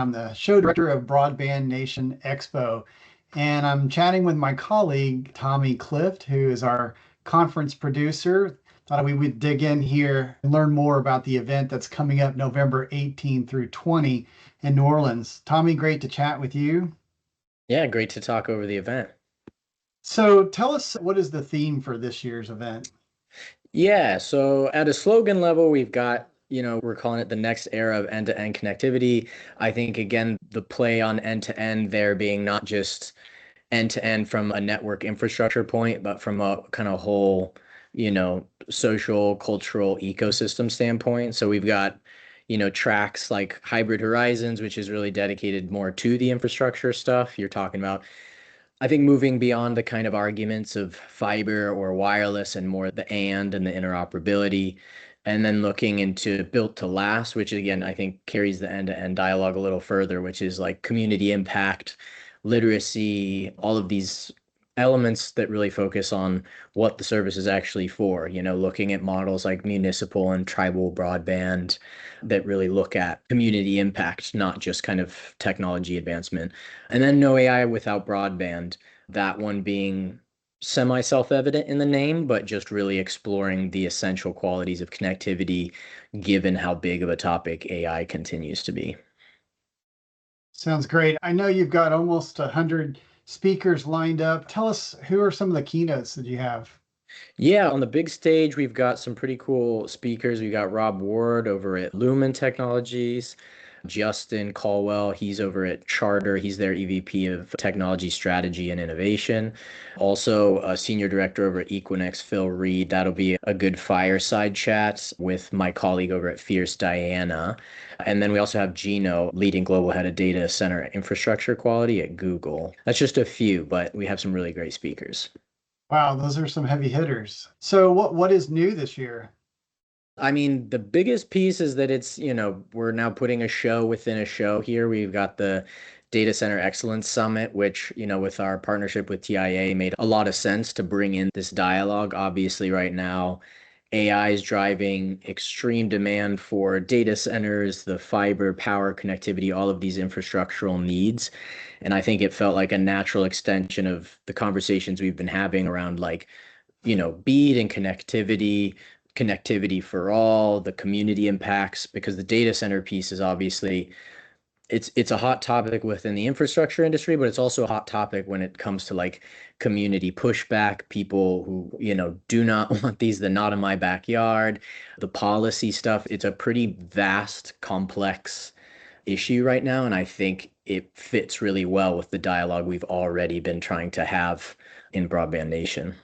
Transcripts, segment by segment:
I'm the show director of Broadband Nation Expo, and I'm chatting with my colleague, Tommy Clift, who is our conference producer. Thought we would dig in here and learn more about the event that's coming up November 18 through 20 in New Orleans. Tommy, great to chat with you. Yeah, great to talk over the event. So tell us, what is the theme for this year's event? Yeah, so at a slogan level, we've got, we're calling it the next era of end-to-end connectivity. I think, again, the play on end-to-end there being not just end-to-end from a network infrastructure point, but from a kind of whole, social, cultural ecosystem standpoint. So we've got, tracks like Hybrid Horizons, which is really dedicated more to the infrastructure stuff. You're talking about I think moving beyond the kind of arguments of fiber or wireless and more the and the interoperability, and then looking into built to last, which again, I think carries the end-to-end dialogue a little further, which is like community impact, literacy, all of these elements that really focus on what the service is actually for, looking at models like municipal and tribal broadband that really look at community impact, not just kind of technology advancement. And then no AI without broadband, that one being semi self-evident in the name, but just really exploring the essential qualities of connectivity given how big of a topic AI continues to be. Sounds great. I know you've got almost 100 speakers lined up. Tell us, who are some of the keynotes that you have? Yeah, on the big stage, we've got some pretty cool speakers. We got Rob Ward over at Lumen Technologies, Justin Caldwell, he's over at Charter. He's their EVP of Technology Strategy and Innovation. Also, a senior director over at Equinix, Phil Reed. That'll be a good fireside chat with my colleague over at Fierce, Diana. And then we also have Gino, leading global head of data center infrastructure quality at Google. That's just a few, but we have some really great speakers. Wow, those are some heavy hitters. So what is new this year? I mean, the biggest piece is that it's, we're now putting a show within a show here. We've got the Data Center Excellence Summit, which, with our partnership with TIA, made a lot of sense to bring in this dialogue. Obviously, right now, AI is driving extreme demand for data centers, the fiber, power, connectivity, all of these infrastructural needs. And I think it felt like a natural extension of the conversations we've been having around like, speed and connectivity, connectivity for all, the community impacts, because the data center piece is obviously it's a hot topic within the infrastructure industry, but it's also a hot topic when it comes to like community pushback, people who, do not want these, they're not in my backyard, the policy stuff. It's a pretty vast, complex issue right now, and I think it fits really well with the dialogue we've already been trying to have in Broadband Nation.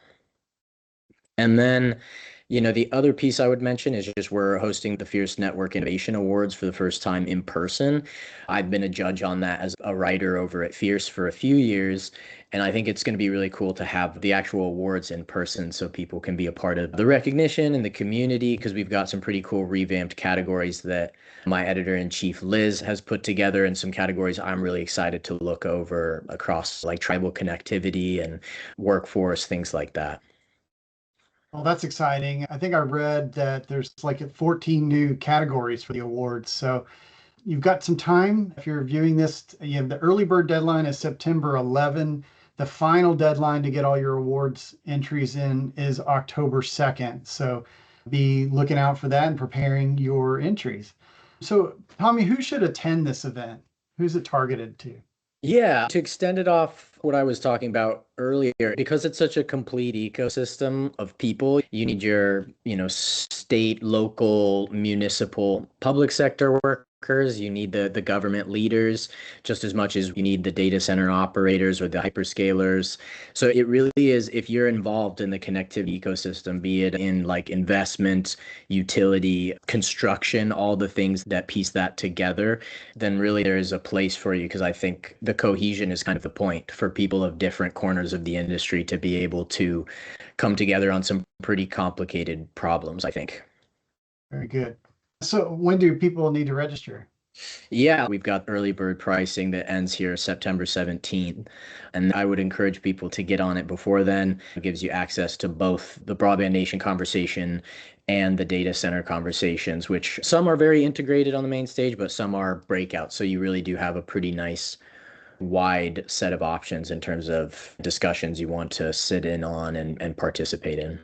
And then, the other piece I would mention is just we're hosting the Fierce Network Innovation Awards for the first time in person. I've been a judge on that as a writer over at Fierce for a few years, and I think it's going to be really cool to have the actual awards in person so people can be a part of the recognition and the community because we've got some pretty cool revamped categories that my editor-in-chief Liz has put together and some categories I'm really excited to look over across like tribal connectivity and workforce, things like that. Well, that's exciting. I think I read that there's like 14 new categories for the awards. So you've got some time. If you're viewing this, the early bird deadline is September 11. The final deadline to get all your awards entries in is October 2nd. So be looking out for that and preparing your entries. So, Tommy, who should attend this event? Who's it targeted to? Yeah, to extend it off what I was talking about earlier, because it's such a complete ecosystem of people, you need your, state, local, municipal, public sector workers, you need the government leaders just as much as you need the data center operators or the hyperscalers. So it really is if you're involved in the connectivity ecosystem, be it in like investment, utility, construction, all the things that piece that together, then really there is a place for you because I think the cohesion is kind of the point for people of different corners of the industry to be able to come together on some pretty complicated problems, I think. Very good. So when do people need to register? Yeah, we've got early bird pricing that ends here September 17th. And I would encourage people to get on it before then. It gives you access to both the Broadband Nation conversation and the data center conversations, which some are very integrated on the main stage, but some are breakout. So you really do have a pretty nice wide set of options in terms of discussions you want to sit in on and participate in.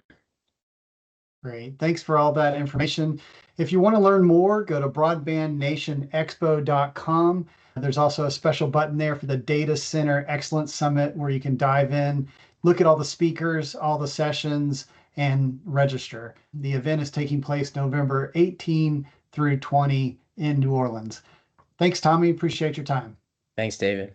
Great. Thanks for all that information. If you want to learn more, go to broadbandnationexpo.com. There's also a special button there for the Data Center Excellence Summit where you can dive in, look at all the speakers, all the sessions, and register. The event is taking place November 18 through 20 in New Orleans. Thanks, Tommy. Appreciate your time. Thanks, David.